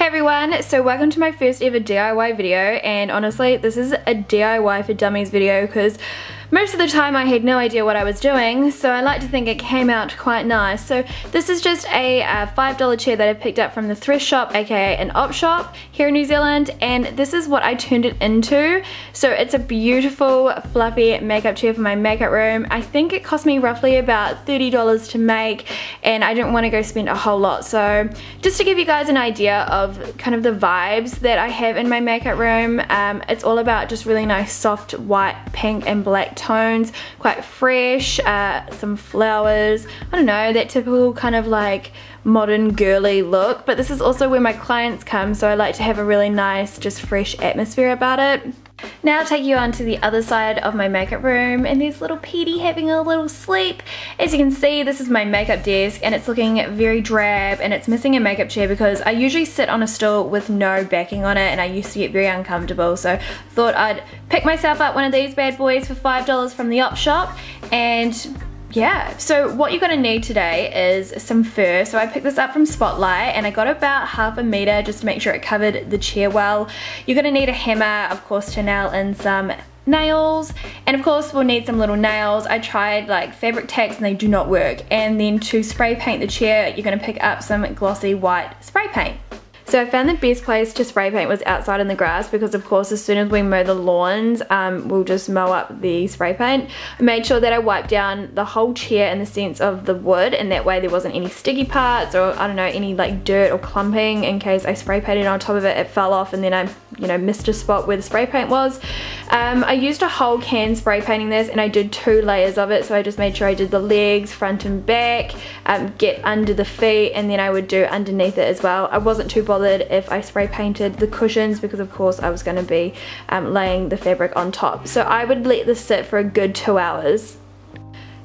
Hey everyone, so welcome to my first ever DIY video, and honestly this is a DIY for dummies video because most of the time I had no idea what I was doing, so I like to think it came out quite nice. So this is just a $5 chair that I picked up from the thrift shop, aka an OpShop here in New Zealand, and this is what I turned it into. So it's a beautiful fluffy makeup chair for my makeup room. I think it cost me roughly about $30 to make, and I didn't want to go spend a whole lot. So just to give you guys an idea of kind of the vibes that I have in my makeup room, it's all about just really nice soft white, pink and black tones, quite fresh, some flowers, I don't know, that typical kind of like modern girly look. But this is also where my clients come, so I like to have a really nice just fresh atmosphere about it. Now I'll take you on to the other side of my makeup room, and there's little Petey having a little sleep. As you can see, this is my makeup desk and it's looking very drab, and it's missing a makeup chair because I usually sit on a stool with no backing on it and I used to get very uncomfortable, so I thought I'd pick myself up one of these bad boys for $5 from the OpShop. And yeah, so what you're going to need today is some fur. So I picked this up from Spotlight and I got about ½ a meter just to make sure it covered the chair well. You're going to need a hammer, of course, to nail in some nails, and of course we'll need some little nails. I tried like fabric tacks and they do not work. And then to spray paint the chair, you're going to pick up some glossy white spray paint. So I found the best place to spray paint was outside in the grass, because of course as soon as we mow the lawns, we'll just mow up the spray paint. I made sure that I wiped down the whole chair in the sense of the wood, and that way there wasn't any sticky parts or I don't know, any like dirt or clumping in case I spray painted on top of it, it fell off and then I missed a spot where the spray paint was. I used a whole can spray painting this, and I did 2 layers of it. So I just made sure I did the legs, front and back, get under the feet, and then I would do underneath it as well. I wasn't too bothered if I spray painted the cushions because of course I was going to be laying the fabric on top. So I would let this sit for a good 2 hours.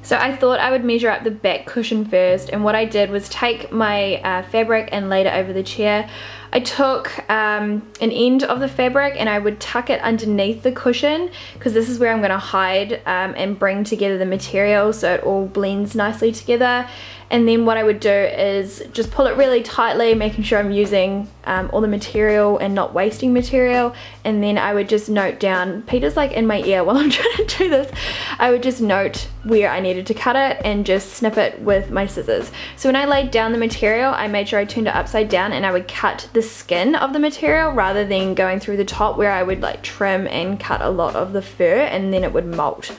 So I thought I would measure up the back cushion first, and what I did was take my fabric and laid it over the chair. I took an end of the fabric and I would tuck it underneath the cushion, because this is where I'm going to hide and bring together the material so it all blends nicely together. And then what I would do is just pull it really tightly, making sure I'm using all the material and not wasting material. And then I would just note down, Peter's like in my ear while I'm trying to do this, I would just note where I needed to cut it and just snip it with my scissors. So when I laid down the material, I made sure I turned it upside down and I would cut the skin of the material rather than going through the top where I would like trim and cut a lot of the fur and then it would molt.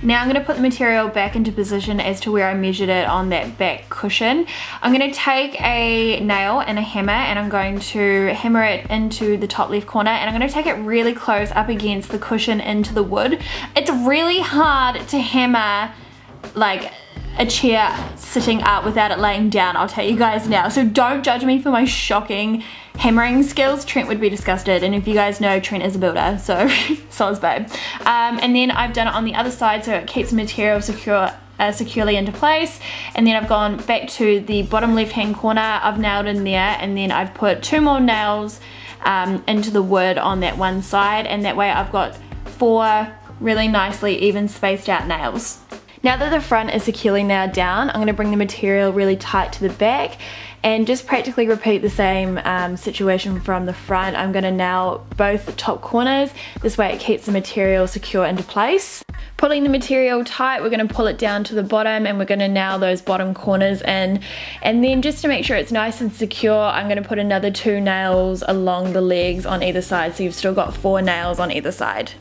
Now I'm going to put the material back into position as to where I measured it on that back cushion. I'm going to take a nail and a hammer and I'm going to hammer it into the top left corner, and I'm going to take it really close up against the cushion into the wood. It's really hard to hammer like a chair sitting up without it laying down, I'll tell you guys now. So don't judge me for my shocking hammering skills. Trent would be disgusted, and if you guys know, Trent is a builder, so so is babe. And then I've done it on the other side so it keeps the material securely into place. And then I've gone back to the bottom left hand corner, I've nailed in there, and then I've put 2 more nails into the wood on that one side, and that way I've got 4 really nicely even spaced out nails. Now that the front is securely nailed down, I'm going to bring the material really tight to the back and just practically repeat the same situation from the front. I'm going to nail both the top corners, this way it keeps the material secure into place. Pulling the material tight, we're going to pull it down to the bottom and we're going to nail those bottom corners in. And then just to make sure it's nice and secure, I'm going to put another 2 nails along the legs on either side, so you've still got 4 nails on either side.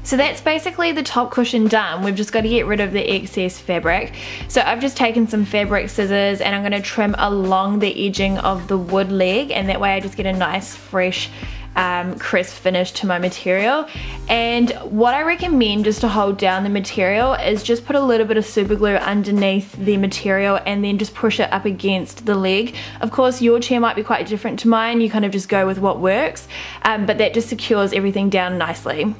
So that's basically the top cushion done. We've just got to get rid of the excess fabric. So I've just taken some fabric scissors and I'm going to trim along the edging of the wood leg, and that way I just get a nice fresh crisp finish to my material. And what I recommend just to hold down the material is just put a little bit of super glue underneath the material and then just push it up against the leg. Of course your chair might be quite different to mine, you kind of just go with what works, but that just secures everything down nicely.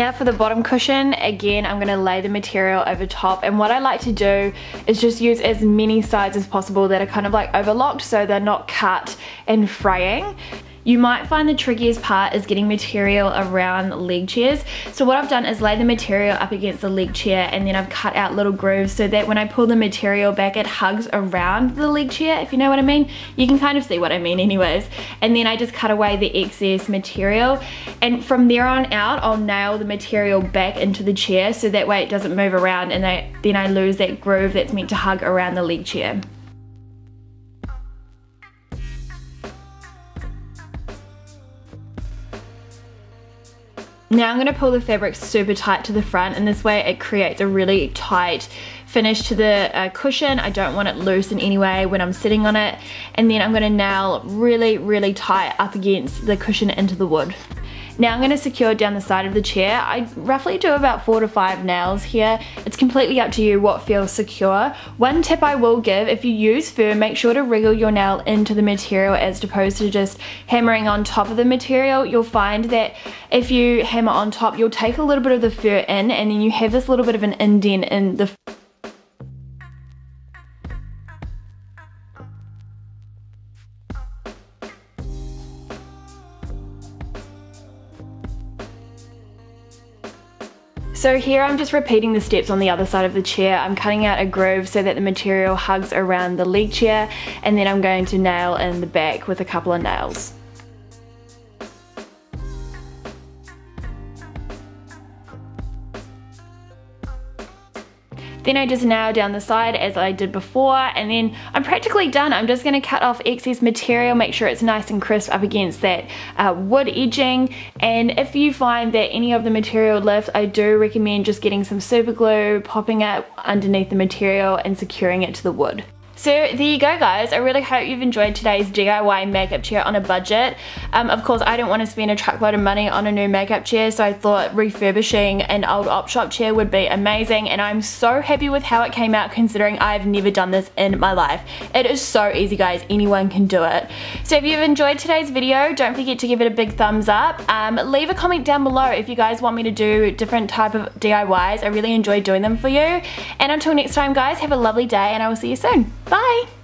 Now for the bottom cushion, again I'm going to lay the material over top, and what I like to do is just use as many sides as possible that are kind of like overlocked so they're not cut and fraying. You might find the trickiest part is getting material around leg chairs. So what I've done is lay the material up against the leg chair, and then I've cut out little grooves so that when I pull the material back it hugs around the leg chair, if you know what I mean. You can kind of see what I mean anyways. And then I just cut away the excess material, and from there on out I'll nail the material back into the chair so that way it doesn't move around, and then I lose that groove that's meant to hug around the leg chair. Now I'm going to pull the fabric super tight to the front, and this way it creates a really tight finish to the cushion. I don't want it loose in any way when I'm sitting on it. And then I'm going to nail really tight up against the cushion into the wood. Now I'm going to secure down the side of the chair. I roughly do about 4 to 5 nails here. It's completely up to you what feels secure. One tip I will give, if you use fur, make sure to wriggle your nail into the material as opposed to just hammering on top of the material. You'll find that if you hammer on top, you'll take a little bit of the fur in, and then you have this little bit of an indent in the So here I'm just repeating the steps on the other side of the chair. I'm cutting out a groove so that the material hugs around the leg chair, and then I'm going to nail in the back with a couple of nails. Then I just nail down the side as I did before, and then I'm practically done. I'm just going to cut off excess material, make sure it's nice and crisp up against that wood edging. And if you find that any of the material lifts, I do recommend just getting some super glue, popping it underneath the material and securing it to the wood. So there you go guys, I really hope you've enjoyed today's DIY makeup chair on a budget. Of course I don't want to spend a truckload of money on a new makeup chair, so I thought refurbishing an old OpShop chair would be amazing, and I'm so happy with how it came out considering I've never done this in my life. It is so easy guys, anyone can do it. So if you've enjoyed today's video, don't forget to give it a big thumbs up. Leave a comment down below if you guys want me to do different type of DIYs. I really enjoy doing them for you. And until next time guys, have a lovely day and I will see you soon. Bye!